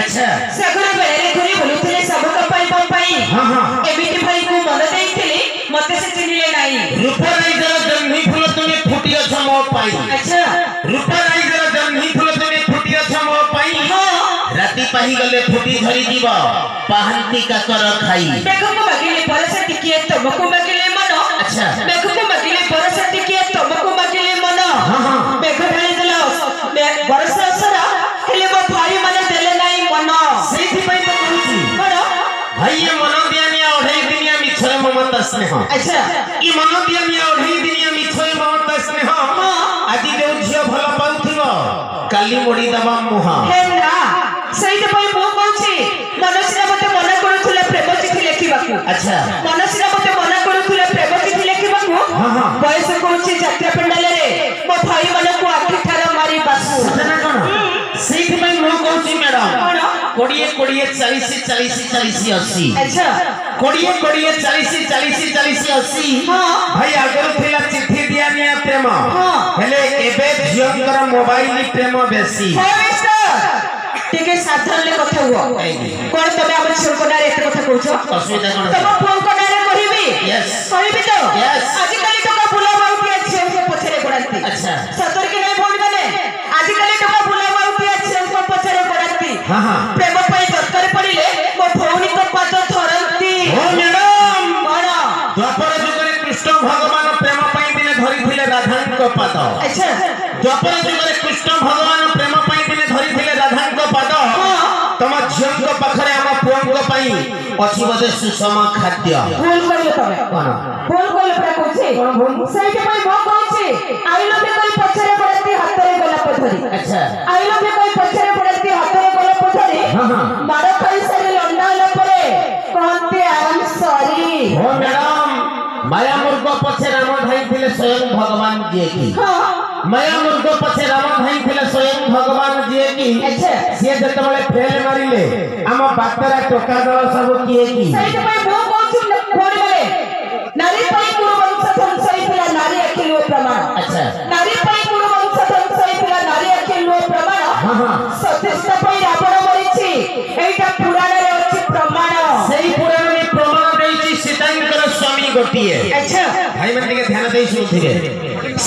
अच्छा सगुर बेले घुरी बोलुथिले सब कपाई पंपाई हां हां एमिति भाई को मन देइथिले मते से चिनिले नाही रूपराई जरा जन्मी फूल तुमे फुटिया छ मो पाई अच्छा रूपराई जरा जन्मी फूल तुमे फुटिया छ मो पाई हां राती पाही गले फुटी धरी जीव पाहंती का कर खाई देखो को मगिले परसे टिकिए तमको मगिले मन अच्छा देखो को मगिले परसे टिकिए तमको मगिले मन हां हां देखो ढाली देलो बरस असरा हेले मो भाई माने देले नाही मन सेठी पई तो कहूची कोन भाई ये मन दियानिया ओढई दिनिया मिछरे ममता स्नेह अच्छा ई मन दियानिया ओढई दिनिया मिछरे ममता स्नेह आदि जो झियो भलो पाउथिबो काली मोडी दबा मुहा हे ना सही पई मो कहूची मनसिरा मते मना करूथले प्रेम चिठी लेखिबाकू अच्छा मनसिरा मते मना करूथले प्रेम चिठी लेखिबाकू हां हां बयस कहूची जात्रा पंडाले रे मो भाई माने को आखि ठार मारी बासु सना कोन सेठी पई मो कहूची मैडम कोड़िए कोड़िए 40 40 80 अच्छा कोड़िए कोड़िए 40 40 80 हां भाई आगर थिला चिट्ठी दियानिया प्रेम हां हेले एबे झियोंकर मोबाइल प्रेम बेसी हे मिस्टर टिके साधारण ले कथा हुआ कोन तबे हम छोरकोडारे एते कथा कहछो असुविधा कोन तब फोनकोडारे कहिबी यस कहिबी तो यस आज काली टका बुला बाऊ के अच्छे से पछरे पड़ती अच्छा सतर के नहीं फोन कने आज काली टका बुला बाऊ के अच्छे से पछरे पड़ती हां हां प्रेम पई दरकार पड़िले मो भौनी को पात थरंती ओ मैडम बड़ा द्वापर जुगरे कृष्ण भगवान प्रेम पई दिने धरि थिले राधा को पाद अच्छा द्वापर जुगरे कृष्ण भगवान प्रेम पई दिने धरि थिले राधा को पाद तम झियों को पाखरे हम पुअन को पई अछि बदे सुषम खाद्य भूल करियो तमे कोन भूल कोले प्रा कहछी कोन भूल सही के पई मो कहछी आई लव यू कोई पछरे पड़ती हातरे गला पथरी अच्छा आई लव यू कोई पछरे पड़ती हातरे गला पथरी हां हां मारो कई सारे लंडा लपरे कहते आई एम सॉरी ओ मैडम माया मुर्ग पछे राम धाई थिले स्वयं भगवान जिए की हां माया मुर्ग पछे राम धाई थिले स्वयं भगवान जिए की अच्छा से जतबले फेल मारिले हम बातरा टोका दल सब किए की सही के पई मो कहछी फोन बोले नारी पई गुरु वंश ध्वंसई पिला नारी अखिल प्रमाण अच्छा नारी पई गुरु वंश ध्वंसई पिला नारी अखिल प्रमाण हां हां सतीष्ठ पई रावण मरिछि एटा पुराण रे अछि प्रमाण सही पुराण में प्रमाण देइछि सीतांकर स्वामी गोटिए अच्छा भाई मन के ध्यान देइ सुनथिरे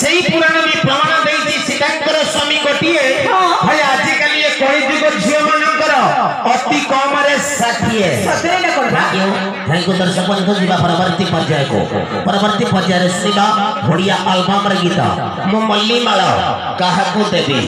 सही पुराण में प्रमाण देइछि सीतांकर स्वामी गोटिए भाई आज कल ये कोई जुग झियो मनकर अति कम रे 60 सतरे न करबा क्यों भाई को दर्शक बंधु जीवा परवर्ती पर्याय को परवर्ती पर्याय रे सुनिबा बढ़िया एल्बम रे गीत मो मल्ली माला काहा को देबी।